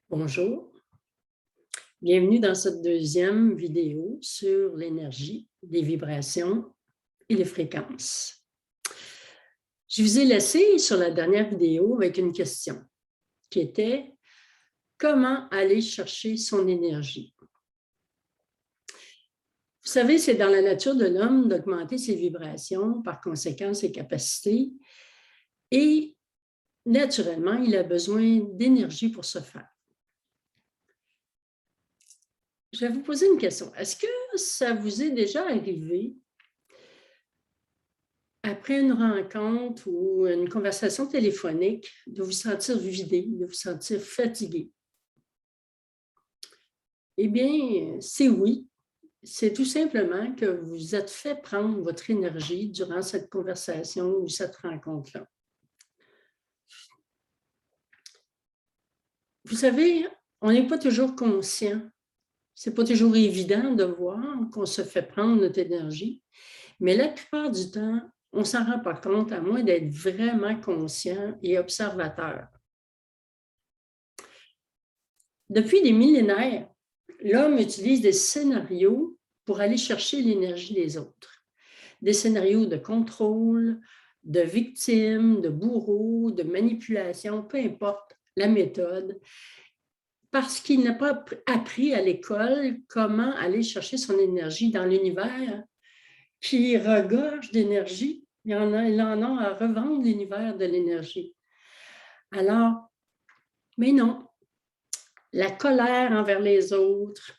Bonjour, bienvenue dans cette deuxième vidéo sur l'énergie, les vibrations et les fréquences. Je vous ai laissé sur la dernière vidéo avec une question qui était « Comment aller chercher son énergie? » Vous savez, c'est dans la nature de l'homme d'augmenter ses vibrations, par conséquent ses capacités, et naturellement, il a besoin d'énergie pour ce faire. Je vais vous poser une question. Est-ce que ça vous est déjà arrivé, après une rencontre ou une conversation téléphonique, de vous sentir vidé, de vous sentir fatigué? Eh bien, c'est oui. C'est tout simplement que vous êtes fait prendre votre énergie durant cette conversation ou cette rencontre-là. Vous savez, on n'est pas toujours conscient. C'est pas toujours évident de voir qu'on se fait prendre notre énergie, mais la plupart du temps, on ne s'en rend pas compte à moins d'être vraiment conscient et observateur. Depuis des millénaires, l'homme utilise des scénarios pour aller chercher l'énergie des autres. Des scénarios de contrôle, de victime, de bourreau, de manipulation, peu importe la méthode, parce qu'il n'a pas appris à l'école comment aller chercher son énergie dans l'univers qui regorge d'énergie. Il en a à revendre l'univers de l'énergie. Alors, mais non, la colère envers les autres,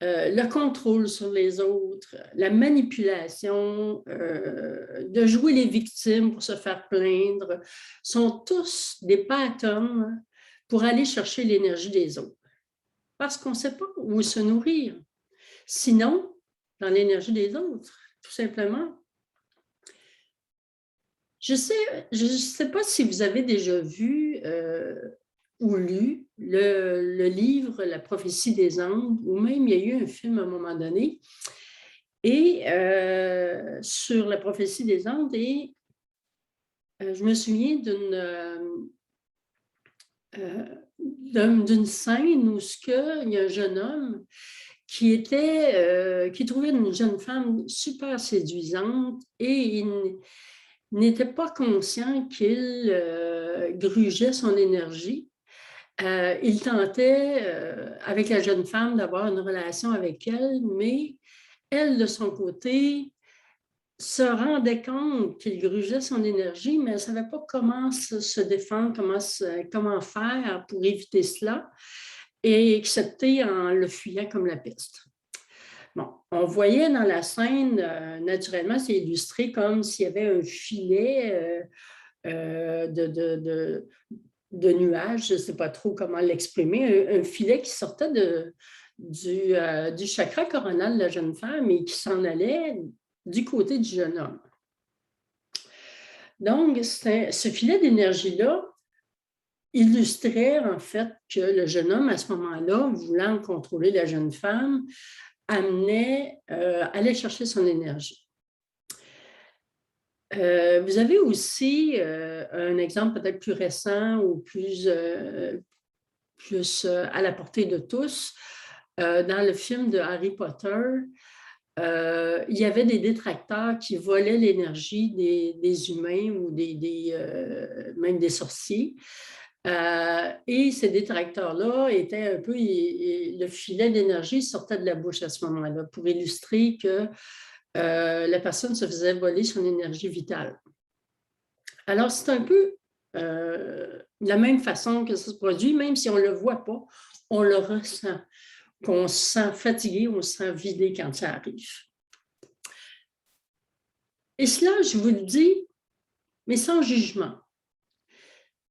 le contrôle sur les autres, la manipulation, de jouer les victimes pour se faire plaindre, sont tous des patterns pour aller chercher l'énergie des autres. Parce qu'on ne sait pas où se nourrir. Sinon, dans l'énergie des autres, tout simplement. Je ne sais pas si vous avez déjà vu ou lu le livre La prophétie des Andes, ou même il y a eu un film à un moment donné, et sur la prophétie des Andes, et je me souviens d'une scène où il y a un jeune homme qui trouvait une jeune femme super séduisante et il n'était pas conscient qu'il grugeait son énergie. Il tentait, avec la jeune femme, d'avoir une relation avec elle, mais elle, de son côté, se rendait compte qu'il grugeait son énergie, mais elle ne savait pas comment se défendre, comment faire pour éviter cela, et excepté en le fuyant comme la peste. Bon, on voyait dans la scène, naturellement, c'est illustré comme s'il y avait un filet de nuages, je ne sais pas trop comment l'exprimer, un filet qui sortait du chakra coronal de la jeune femme et qui s'en allait du côté du jeune homme. Donc, ce filet d'énergie-là illustrait en fait que le jeune homme, à ce moment-là, voulant contrôler la jeune femme, allait chercher son énergie. Vous avez aussi un exemple peut-être plus récent ou plus à la portée de tous. Dans le film de Harry Potter, il y avait des détracteurs qui volaient l'énergie des humains ou même des sorciers. Et ces détracteurs-là étaient un peu, le filet d'énergie sortait de la bouche à ce moment-là pour illustrer que la personne se faisait voler son énergie vitale. Alors, c'est un peu de la même façon que ça se produit, même si on ne le voit pas, on le ressent, qu'on se sent fatigué, on se sent vidé quand ça arrive. Et cela, je vous le dis, mais sans jugement.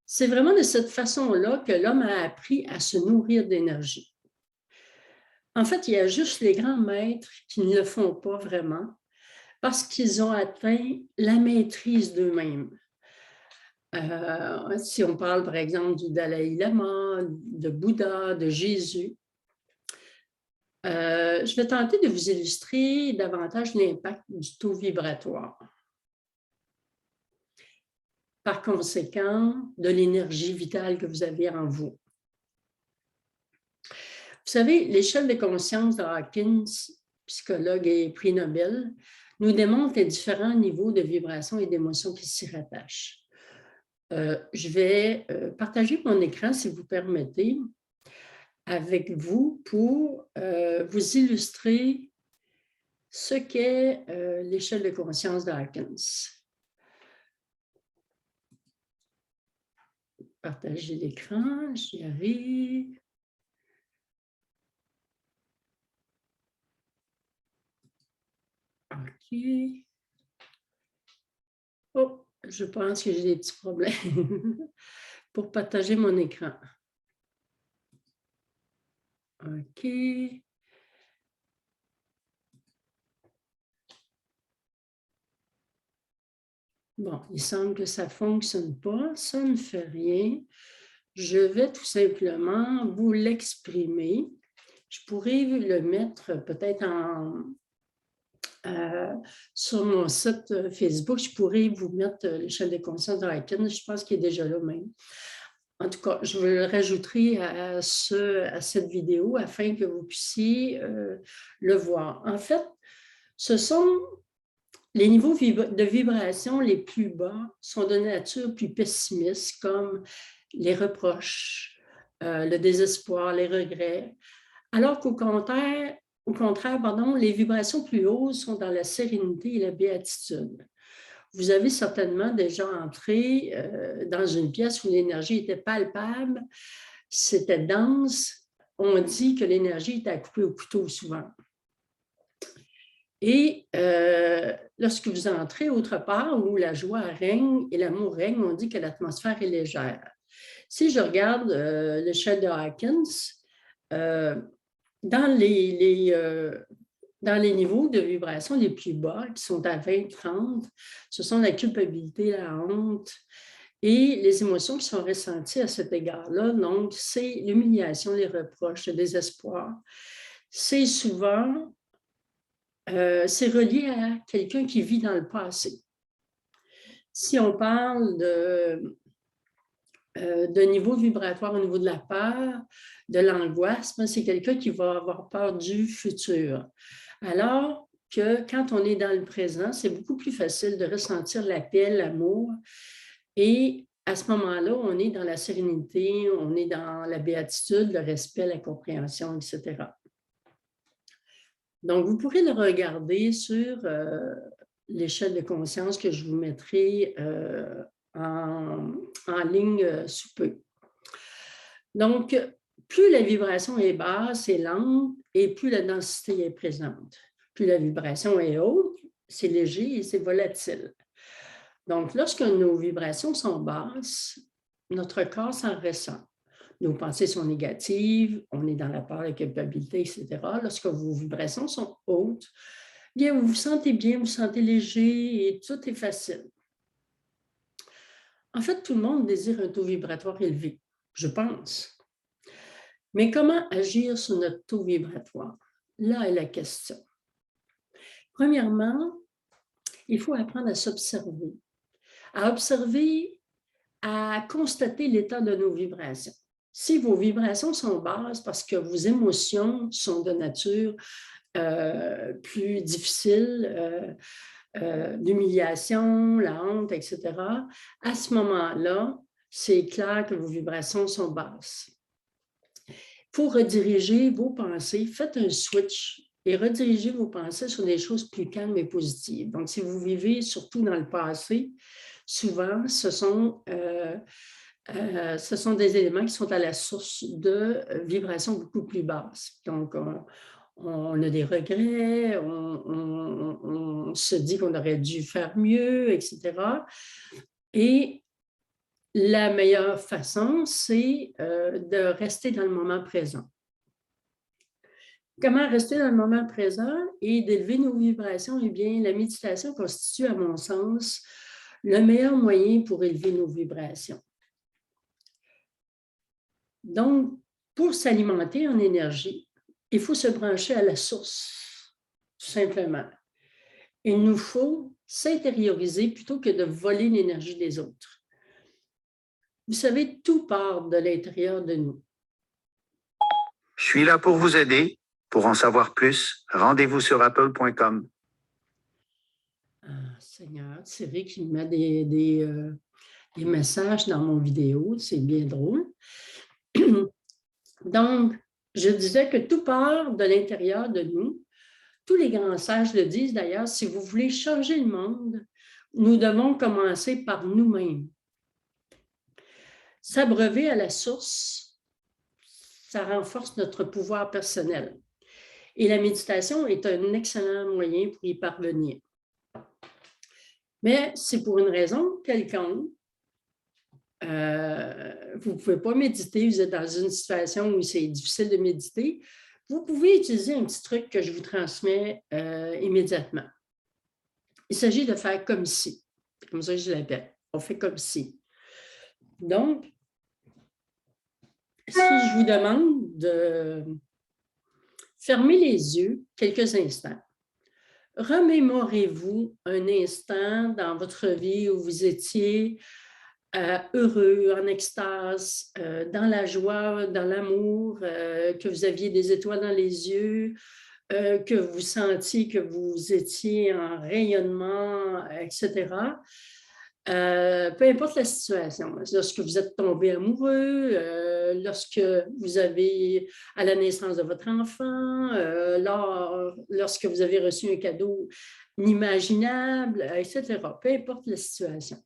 C'est vraiment de cette façon-là que l'homme a appris à se nourrir d'énergie. En fait, il y a juste les grands maîtres qui ne le font pas vraiment parce qu'ils ont atteint la maîtrise d'eux-mêmes. Si on parle, par exemple, du Dalai Lama, de Bouddha, de Jésus, je vais tenter de vous illustrer davantage l'impact du taux vibratoire. Par conséquent, de l'énergie vitale que vous avez en vous. savez, l'échelle de conscience de Hawkins, psychologue et prix Nobel, nous démontre les différents niveaux de vibration et d'émotion qui s'y rattachent. Je vais partager mon écran, si vous permettez, avec vous pour vous illustrer ce qu'est l'échelle de conscience de Hawkins. Partager l'écran, j'y arrive. OK. Oh, je pense que j'ai des petits problèmes pour partager mon écran. OK. Bon, il semble que ça ne fonctionne pas, ça ne fait rien. Je vais tout simplement vous l'exprimer. Je pourrais le mettre peut-être sur mon site Facebook. Je pourrais vous mettre l'échelle de conscience de Hawkins. Je pense qu'il est déjà là même. En tout cas, je le rajouterai à cette vidéo afin que vous puissiez le voir. En fait, ce sont les niveaux de vibration les plus bas sont de nature plus pessimiste, comme les reproches, le désespoir, les regrets, alors qu'au contraire, les vibrations plus hautes sont dans la sérénité et la béatitude. Vous avez certainement déjà entré dans une pièce où l'énergie était palpable, c'était dense. On dit que l'énergie était à couper au couteau souvent. Et lorsque vous entrez autre part où la joie règne et l'amour règne, on dit que l'atmosphère est légère. Si je regarde l'échelle de Hawkins, dans les niveaux de vibration les plus bas, qui sont à 20-30, ce sont la culpabilité, la honte et les émotions qui sont ressenties à cet égard-là. Donc, c'est l'humiliation, les reproches, le désespoir. C'est souvent c'est relié à quelqu'un qui vit dans le passé. Si on parle de niveau vibratoire au niveau de la peur, de l'angoisse, c'est quelqu'un qui va avoir peur du futur. Alors que quand on est dans le présent, c'est beaucoup plus facile de ressentir la paix, l'amour. Et à ce moment-là, on est dans la sérénité, on est dans la béatitude, le respect, la compréhension, etc. Donc, vous pourrez le regarder sur l'échelle de conscience que je vous mettrai en ligne sous peu. Donc, plus la vibration est basse et lente et plus la densité est présente. Plus la vibration est haute, c'est léger et c'est volatile. Donc, lorsque nos vibrations sont basses, notre corps s'en ressent. Nos pensées sont négatives, on est dans la peur, la culpabilité, etc. Lorsque vos vibrations sont hautes, bien, vous vous sentez bien, vous vous sentez léger et tout est facile. En fait, tout le monde désire un taux vibratoire élevé, je pense. Mais comment agir sur notre taux vibratoire? Là est la question. Premièrement, il faut apprendre à s'observer, à constater l'état de nos vibrations. Si vos vibrations sont basses parce que vos émotions sont de nature plus difficile, l'humiliation, la honte, etc., à ce moment-là, c'est clair que vos vibrations sont basses. Pour rediriger vos pensées, faites un switch et redirigez vos pensées sur des choses plus calmes et positives. Donc, si vous vivez surtout dans le passé, souvent, ce sont des éléments qui sont à la source de vibrations beaucoup plus basses. Donc, on a des regrets, on se dit qu'on aurait dû faire mieux, etc. Et la meilleure façon, c'est de rester dans le moment présent. Comment rester dans le moment présent et d'élever nos vibrations? Eh bien, la méditation constitue, à mon sens, le meilleur moyen pour élever nos vibrations. Donc, pour s'alimenter en énergie, il faut se brancher à la source, tout simplement. Il nous faut s'intérioriser plutôt que de voler l'énergie des autres. Vous savez, tout part de l'intérieur de nous. Je suis là pour vous aider. Pour en savoir plus, rendez-vous sur apple.com. Seigneur, Thierry qui me met des messages dans mon vidéo, c'est bien drôle. Donc, je disais que tout part de l'intérieur de nous. Tous les grands sages le disent d'ailleurs, si vous voulez changer le monde, nous devons commencer par nous-mêmes. S'abreuver à la source, ça renforce notre pouvoir personnel. Et la méditation est un excellent moyen pour y parvenir. Mais c'est pour une raison quelconque. Vous ne pouvez pas méditer, vous êtes dans une situation où c'est difficile de méditer. Vous pouvez utiliser un petit truc que je vous transmets immédiatement. Il s'agit de faire comme si. C'est comme ça que je l'appelle. On fait comme si. Donc, si je vous demande de fermer les yeux quelques instants, remémorez-vous un instant dans votre vie où vous étiez heureux, en extase, dans la joie, dans l'amour, que vous aviez des étoiles dans les yeux, que vous sentiez que vous étiez en rayonnement, etc. Peu importe la situation, lorsque vous êtes tombé amoureux, lorsque vous avez, à la naissance de votre enfant, lorsque vous avez reçu un cadeau inimaginable, etc. Peu importe la situation.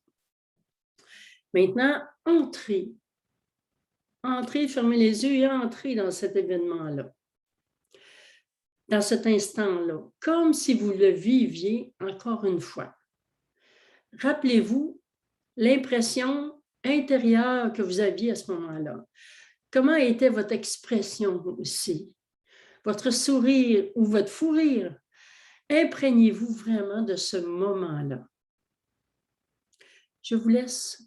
Maintenant, entrez, fermez les yeux et entrez dans cet événement-là, dans cet instant-là, comme si vous le viviez encore une fois. Rappelez-vous l'impression intérieure que vous aviez à ce moment-là. Comment était votre expression aussi? Votre sourire ou votre fou rire? Imprégnez-vous vraiment de ce moment-là. Je vous laisse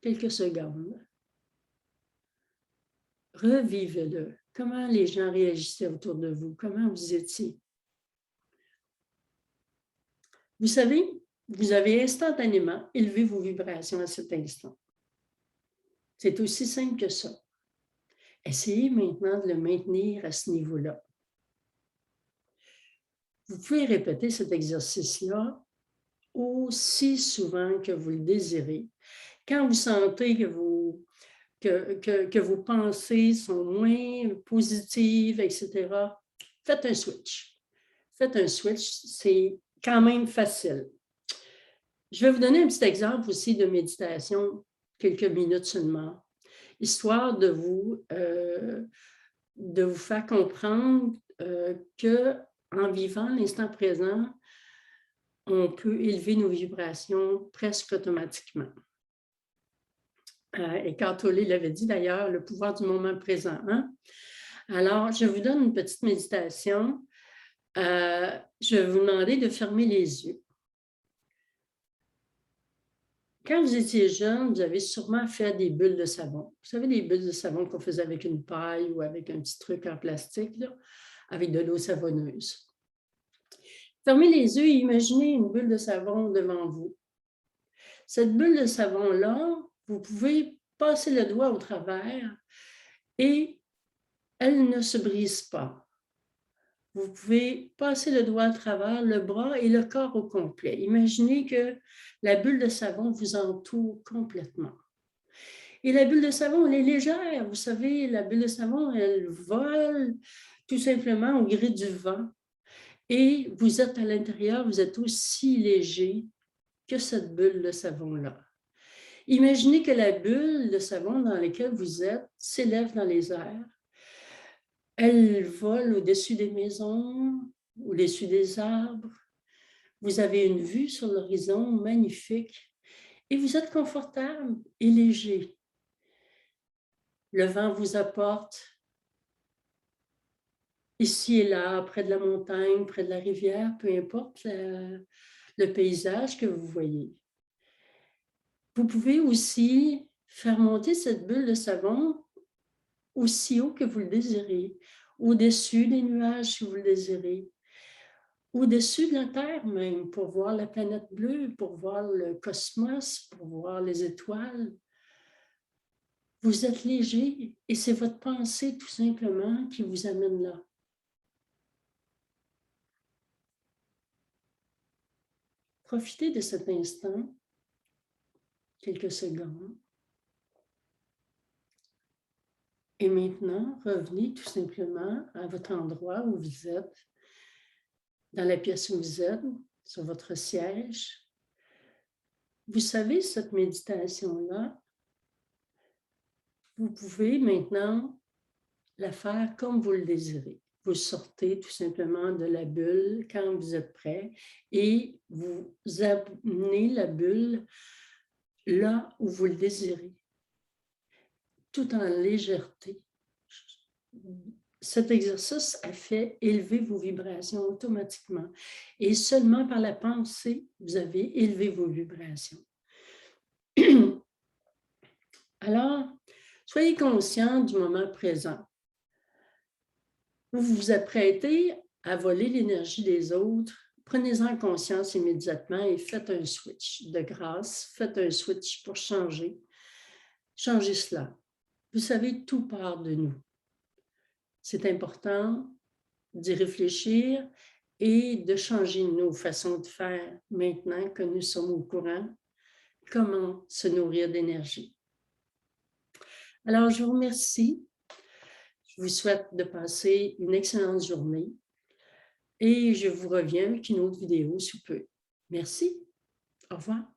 quelques secondes. Revivez-le. Comment les gens réagissaient autour de vous? Comment vous étiez? Vous savez, vous avez instantanément élevé vos vibrations à cet instant. C'est aussi simple que ça. Essayez maintenant de le maintenir à ce niveau-là. Vous pouvez répéter cet exercice-là aussi souvent que vous le désirez. Quand vous sentez que vos pensées sont moins positives, etc., faites un switch. Faites un switch, c'est quand même facile. Je vais vous donner un petit exemple aussi de méditation, quelques minutes seulement, histoire de vous faire comprendre qu'en vivant l'instant présent, on peut élever nos vibrations presque automatiquement. Et Tolle l'avait dit d'ailleurs, le pouvoir du moment présent. Hein? Alors, je vous donne une petite méditation. Je vais vous demander de fermer les yeux. Quand vous étiez jeune, vous avez sûrement fait des bulles de savon. Vous savez, des bulles de savon qu'on faisait avec une paille ou avec un petit truc en plastique, là, avec de l'eau savonneuse. Fermez les yeux et imaginez une bulle de savon devant vous. Cette bulle de savon-là, vous pouvez passer le doigt au travers et elle ne se brise pas. Vous pouvez passer le doigt à travers le bras et le corps au complet. Imaginez que la bulle de savon vous entoure complètement. Et la bulle de savon, elle est légère. Vous savez, la bulle de savon, elle vole tout simplement au gré du vent. Et vous êtes à l'intérieur, vous êtes aussi léger que cette bulle de savon-là. Imaginez que la bulle de savon dans laquelle vous êtes s'élève dans les airs. Elle vole au-dessus des maisons, au-dessus des arbres. Vous avez une vue sur l'horizon magnifique et vous êtes confortable et léger. Le vent vous apporte ici et là, près de la montagne, près de la rivière, peu importe le paysage que vous voyez. Vous pouvez aussi faire monter cette bulle de savon aussi haut que vous le désirez, au-dessus des nuages si vous le désirez, au-dessus de la Terre même, pour voir la planète bleue, pour voir le cosmos, pour voir les étoiles. Vous êtes léger et c'est votre pensée tout simplement qui vous amène là. Profitez de cet instant, quelques secondes. Et maintenant, revenez tout simplement à votre endroit où vous êtes, dans la pièce où vous êtes, sur votre siège. Vous savez, cette méditation-là, vous pouvez maintenant la faire comme vous le désirez. Vous sortez tout simplement de la bulle quand vous êtes prêt et vous amenez la bulle là où vous le désirez, tout en légèreté. Cet exercice a fait élever vos vibrations automatiquement et seulement par la pensée, vous avez élevé vos vibrations. Alors, soyez conscient du moment présent. Vous vous apprêtez à voler l'énergie des autres, prenez-en conscience immédiatement et faites un switch de grâce, faites un switch pour changer. Changez cela. Vous savez, tout part de nous. C'est important d'y réfléchir et de changer nos façons de faire maintenant que nous sommes au courant comment se nourrir d'énergie. Alors, je vous remercie. Je vous souhaite de passer une excellente journée et je vous reviens avec une autre vidéo sous peu. Merci. Au revoir.